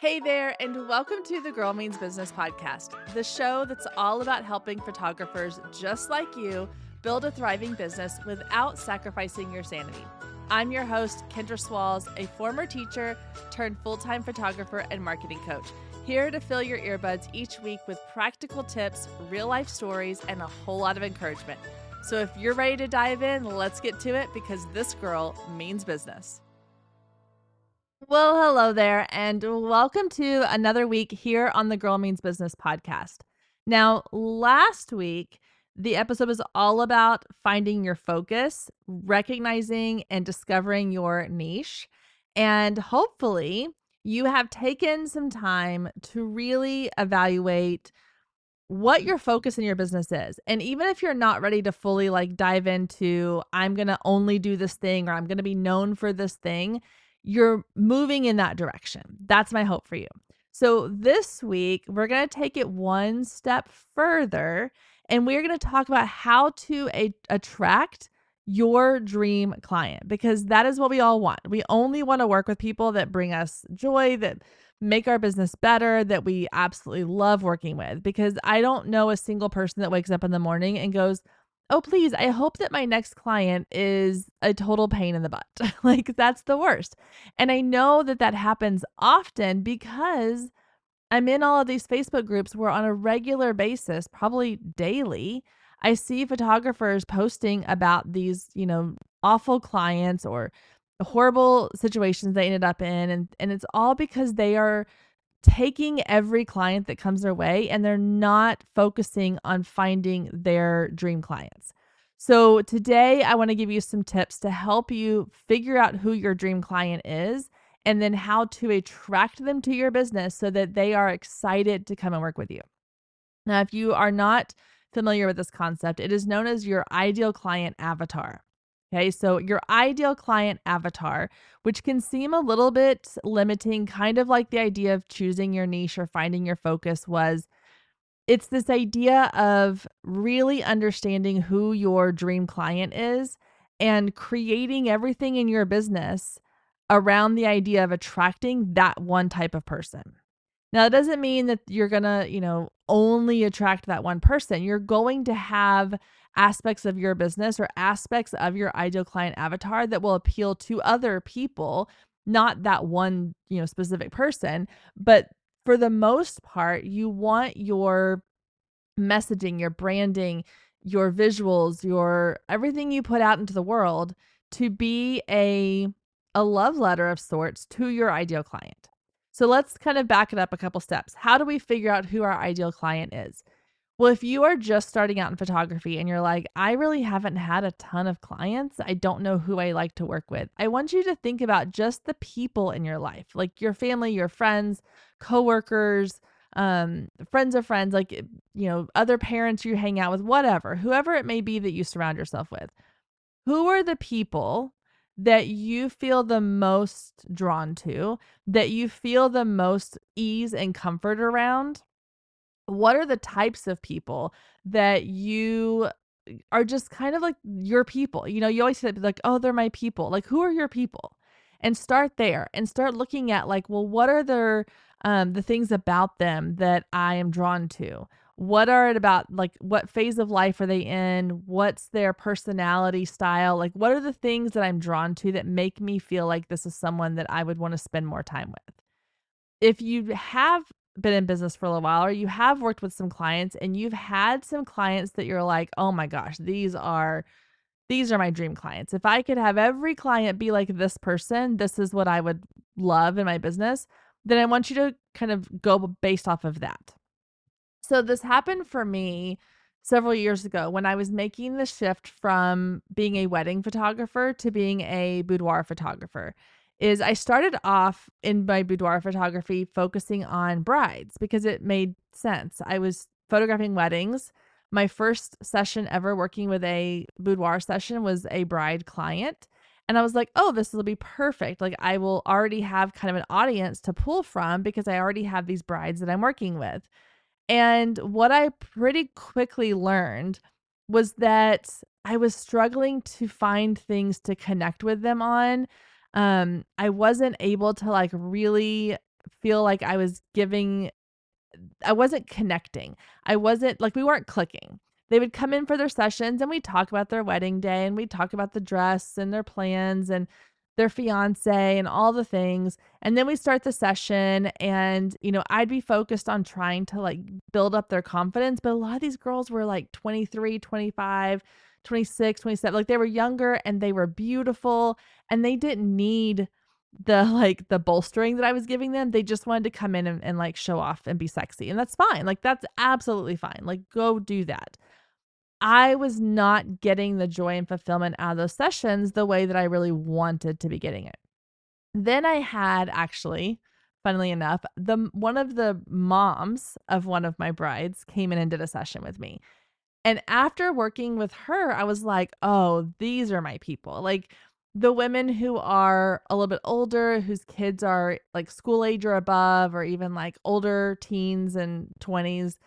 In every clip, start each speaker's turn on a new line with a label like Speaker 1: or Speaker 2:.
Speaker 1: Hey there, and welcome to the Girl Means Business podcast, the show that's all about helping photographers just like you build a thriving business without sacrificing your sanity. I'm your host, Kendra Swalls, a former teacher turned full-time photographer and marketing coach, here to fill your earbuds each week with practical tips, real-life stories, and a whole lot of encouragement. So if you're ready to dive in, let's get to it because this girl means business. Well, hello there, and welcome to another week here on the Girl Means Business podcast. Now, last week, the episode was all about finding your focus, recognizing and discovering your niche, and hopefully you have taken some time to really evaluate what your focus in your business is. And even if you're not ready to fully dive into, I'm going to only do this thing or I'm going to be known for this thing, you're moving in that direction. That's my hope for you. So this week, we're going to take it one step further and we're going to talk about how to attract your dream client, because that is what we all want. We only want to work with people that bring us joy, that make our business better, that we absolutely love working with, because I don't know a single person that wakes up in the morning and goes, oh, please, I hope that my next client is a total pain in the butt. That's the worst. And I know that that happens often because I'm in all of these Facebook groups where on a regular basis, probably daily, I see photographers posting about these, awful clients or horrible situations they ended up in. And it's all because they are taking every client that comes their way and they're not focusing on finding their dream clients. So today I want to give you some tips to help you figure out who your dream client is and then how to attract them to your business so that they are excited to come and work with you. Now, if you are not familiar with this concept, it is known as your ideal client avatar. Okay, so your ideal client avatar, which can seem a little bit limiting, kind of like the idea of choosing your niche or finding your focus it's this idea of really understanding who your dream client is and creating everything in your business around the idea of attracting that one type of person. Now, it doesn't mean that you're going to, only attract that one person. You're going to have aspects of your business or aspects of your ideal client avatar that will appeal to other people, not that one, specific person. But for the most part, you want your messaging, your branding, your visuals, your everything you put out into the world to be a love letter of sorts to your ideal client. So let's kind of back it up a couple steps. How do we figure out who our ideal client is? Well, if you are just starting out in photography and you're like, I really haven't had a ton of clients, I don't know who I like to work with, I want you to think about just the people in your life, like your family, your friends, coworkers, friends of friends, other parents you hang out with, whoever it may be that you surround yourself with. Who are the people that you feel the most drawn to, that you feel the most ease and comfort around? What are the types of people that you are just kind of like your people? You always say like, oh, they're my people. Like, who are your people? And start there and start looking at well, what are the things about them that I am drawn to? What are it about? What phase of life are they in? What's their personality style? What are the things that I'm drawn to that make me feel like this is someone that I would want to spend more time with? If you have been in business for a little while or you have worked with some clients and you've had some clients that you're like, oh my gosh, these are my dream clients. If I could have every client be like this person, this is what I would love in my business, then I want you to kind of go based off of that. So this happened for me several years ago when I was making the shift from being a wedding photographer to being a boudoir photographer. Is I started off in my boudoir photography focusing on brides because it made sense. I was photographing weddings. My first session ever working with a boudoir session was a bride client. And I was like, oh, this will be perfect. I will already have kind of an audience to pull from because I already have these brides that I'm working with. And what I pretty quickly learned was that I was struggling to find things to connect with them on. I wasn't able to really feel like I wasn't connecting. I wasn't like, we weren't clicking. They would come in for their sessions and we'd talk about their wedding day and we'd talk about the dress and their plans and their fiance and all the things. And then we start the session and, I'd be focused on trying to like build up their confidence. But a lot of these girls were like 23, 25, 26, 27. Like they were younger and they were beautiful and they didn't need the bolstering that I was giving them. They just wanted to come in and like show off and be sexy. And that's fine. Like that's absolutely fine. Like go do that. I was not getting the joy and fulfillment out of those sessions the way that I really wanted to be getting it. Then I had actually, funnily enough, one of the moms of one of my brides came in and did a session with me. And after working with her, I was like, oh, these are my people. Like the women who are a little bit older, whose kids are like school age or above, or even like older teens and 20s,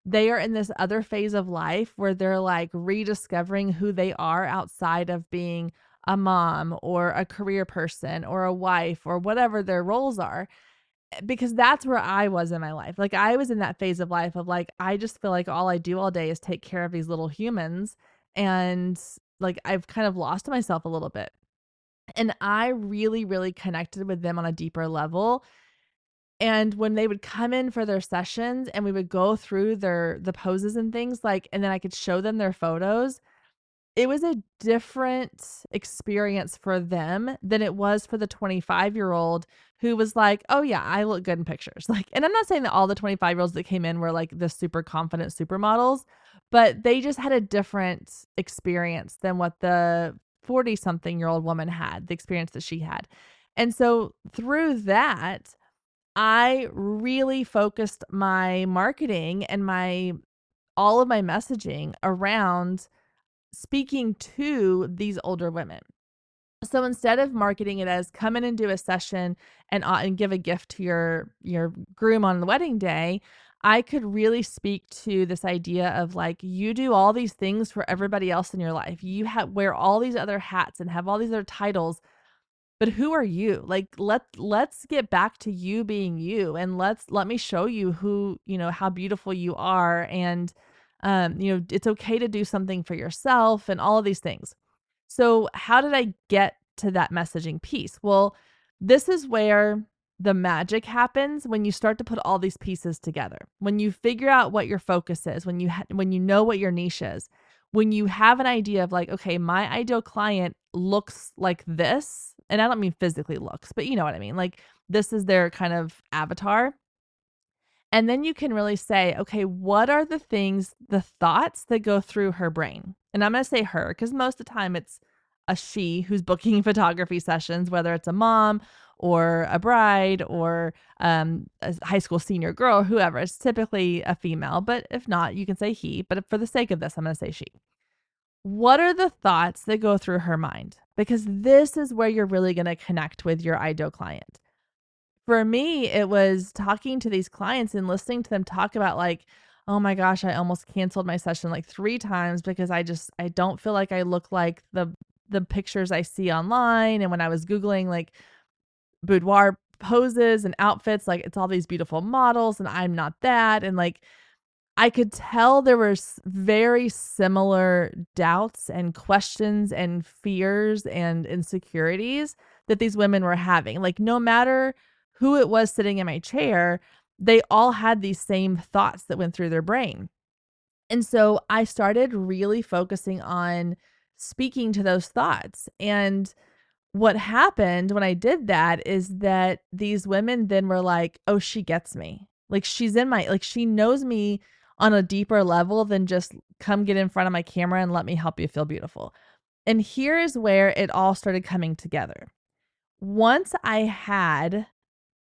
Speaker 1: they are in this other phase of life where they're like rediscovering who they are outside of being a mom or a career person or a wife or whatever their roles are, because that's where I was in my life. Like I was in that phase of life of like, I just feel like all I do all day is take care of these little humans. And like, I've kind of lost myself a little bit. And I really, really connected with them on a deeper level. And when they would come in for their sessions and we would go through the poses and things like, and then I could show them their photos, it was a different experience for them than it was for the 25-year-old who was like, oh yeah, I look good in pictures. Like, and I'm not saying that all the 25-year-olds that came in were like the super confident supermodels, but they just had a different experience than what the 40-something-year-old woman had, the experience that she had. And so through that, I really focused my marketing and all of my messaging around speaking to these older women. So instead of marketing it as come in and do a session and give a gift to your groom on the wedding day, I could really speak to this idea of like, you do all these things for everybody else in your life. You wear all these other hats and have all these other titles, but who are you? Like let's get back to you being you, and let me show you how beautiful you are, and it's okay to do something for yourself and all of these things. So how did I get to that messaging piece? Well, this is where the magic happens when you start to put all these pieces together. When you figure out what your focus is, when you know what your niche is, when you have an idea of like, okay, my ideal client looks like this, and I don't mean physically looks, but you know what I mean? Like this is their kind of avatar. And then you can really say, okay, what are the thoughts that go through her brain? And I'm going to say her because most of the time it's a she who's booking photography sessions, whether it's a mom or a bride or a high school senior girl, whoever. It's typically a female, but if not, you can say he. But for the sake of this, I'm going to say she. What are the thoughts that go through her mind? Because this is where you're really going to connect with your ideal client. For me, it was talking to these clients and listening to them talk about like, oh my gosh, I almost canceled my session like 3 times because I don't feel like I look like the pictures I see online. And when I was Googling like boudoir poses and outfits, like it's all these beautiful models and I'm not that. And like, I could tell there were very similar doubts and questions and fears and insecurities that these women were having. Like, no matter who it was sitting in my chair, they all had these same thoughts that went through their brain. And so I started really focusing on speaking to those thoughts. And what happened when I did that is that these women then were like, oh, she gets me. Like she knows me on a deeper level than just come get in front of my camera and let me help you feel beautiful. And here is where it all started coming together. Once I had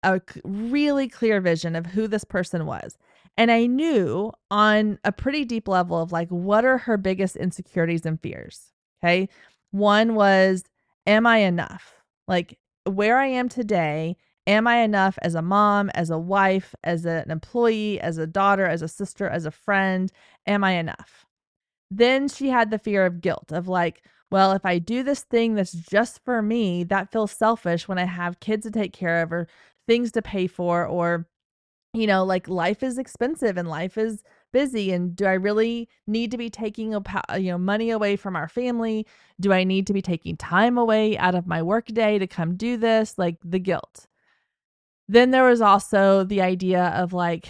Speaker 1: a really clear vision of who this person was, and I knew on a pretty deep level of like, what are her biggest insecurities and fears? Okay. One was, am I enough? Like where I am today, am I enough as a mom, as a wife, as an employee, as a daughter, as a sister, as a friend? Am I enough? Then she had the fear of guilt of like, well, if I do this thing that's just for me, that feels selfish when I have kids to take care of or things to pay for, or, like life is expensive and life is busy. And do I really need to be taking money away from our family? Do I need to be taking time away out of my work day to come do this? Like the guilt. Then there was also the idea of like,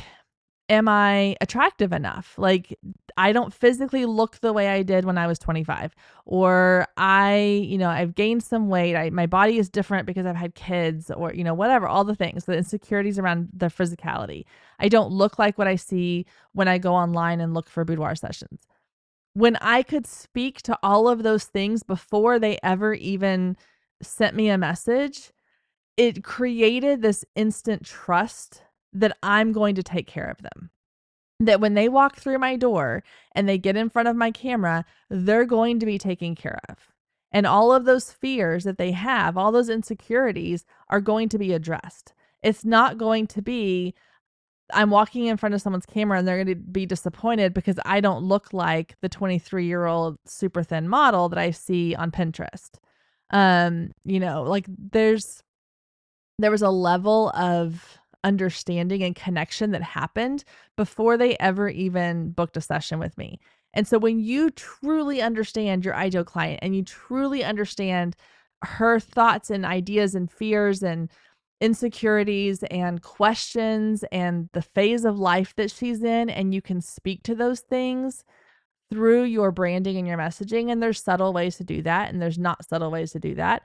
Speaker 1: am I attractive enough? Like, I don't physically look the way I did when I was 25, or I've gained some weight. My body is different because I've had kids, or, whatever, all the things, the insecurities around the physicality. I don't look like what I see when I go online and look for boudoir sessions. When I could speak to all of those things before they ever even sent me a message, it created this instant trust that I'm going to take care of them. That when they walk through my door and they get in front of my camera, they're going to be taken care of. And all of those fears that they have, all those insecurities are going to be addressed. It's not going to be, I'm walking in front of someone's camera and they're going to be disappointed because I don't look like the 23-year-old super thin model that I see on Pinterest. Like there was a level of understanding and connection that happened before they ever even booked a session with me. And so when you truly understand your ideal client and you truly understand her thoughts and ideas and fears and insecurities and questions and the phase of life that she's in, and you can speak to those things through your branding and your messaging, and there's subtle ways to do that and there's not subtle ways to do that,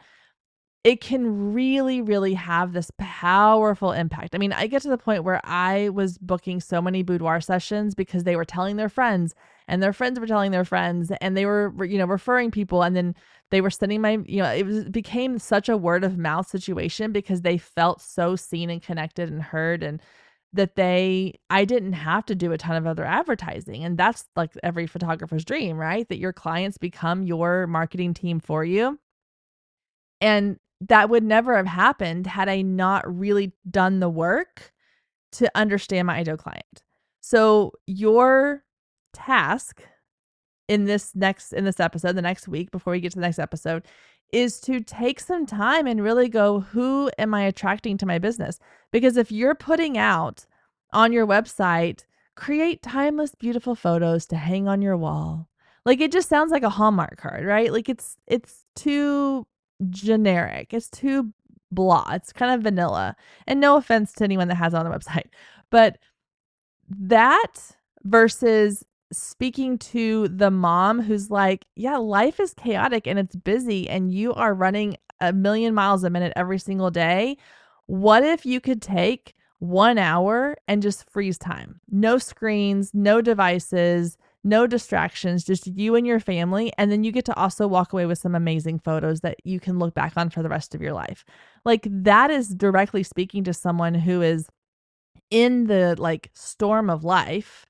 Speaker 1: it can really, really have this powerful impact. I mean, I get to the point where I was booking so many boudoir sessions because they were telling their friends and their friends were telling their friends, and they were, referring people. And then they were sending it became such a word of mouth situation because they felt so seen and connected and heard, and that I didn't have to do a ton of other advertising. And that's like every photographer's dream, right? That your clients become your marketing team for you. And that would never have happened had I not really done the work to understand my ideal client. So your task in this episode, the next week before we get to the next episode, is to take some time and really go, who am I attracting to my business? Because if you're putting out on your website, create timeless, beautiful photos to hang on your wall. Like, it just sounds like a Hallmark card, right? Like it's too generic. It's too blah. It's kind of vanilla. And no offense to anyone that has it on the website, but that versus speaking to the mom who's like, yeah, life is chaotic and it's busy and you are running a million miles a minute every single day. What if you could take 1 hour and just freeze time? No screens, no devices, no distractions, just you and your family. And then you get to also walk away with some amazing photos that you can look back on for the rest of your life. Like, that is directly speaking to someone who is in the like storm of life.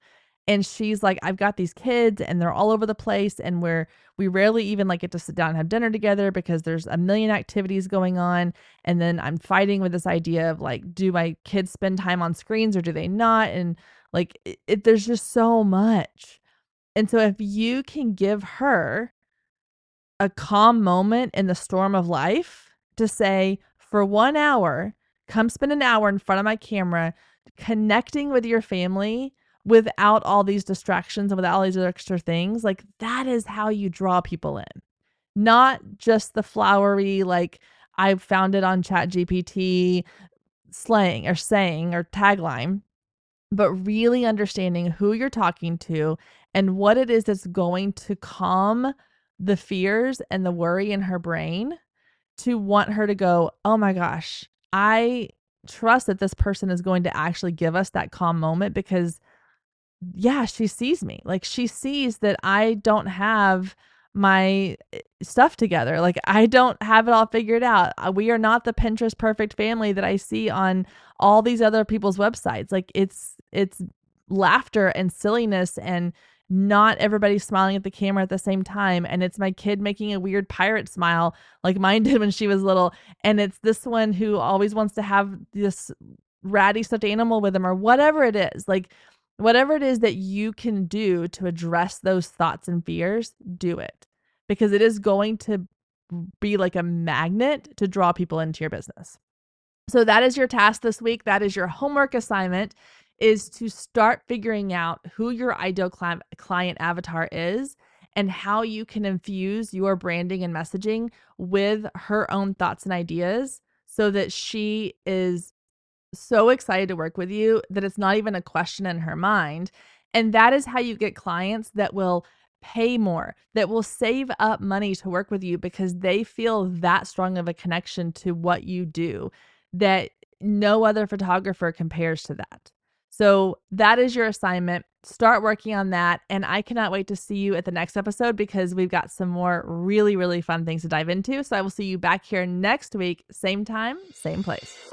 Speaker 1: And she's like, I've got these kids and they're all over the place. And we rarely even like get to sit down and have dinner together because there's a million activities going on. And then I'm fighting with this idea of like, do my kids spend time on screens or do they not? And like, there's just so much. And so if you can give her a calm moment in the storm of life to say, for 1 hour, come spend an hour in front of my camera, connecting with your family without all these distractions and without all these extra things, like, that is how you draw people in. Not just the flowery, like, I found it on ChatGPT slang or saying or tagline, but really understanding who you're talking to and what it is that's going to calm the fears and the worry in her brain to want her to go, oh my gosh, I trust that this person is going to actually give us that calm moment because, yeah, she sees me. Like, she sees that I don't have my stuff together. Like, I don't have it all figured out. We are not the Pinterest perfect family that I see on all these other people's websites. Like, it's laughter and silliness and not everybody smiling at the camera at the same time. And it's my kid making a weird pirate smile like mine did when she was little. And it's this one who always wants to have this ratty stuffed animal with him, or whatever it is. Like, whatever it is that you can do to address those thoughts and fears, do it, because it is going to be like a magnet to draw people into your business. So that is your task this week. That is your homework assignment, is to start figuring out who your ideal client avatar is and how you can infuse your branding and messaging with her own thoughts and ideas so that she is so excited to work with you that it's not even a question in her mind. And that is how you get clients that will pay more, that will save up money to work with you because they feel that strong of a connection to what you do that no other photographer compares to that. So that is your assignment. Start working on that. And I cannot wait to see you at the next episode because we've got some more really, really fun things to dive into. So I will see you back here next week, same time, same place.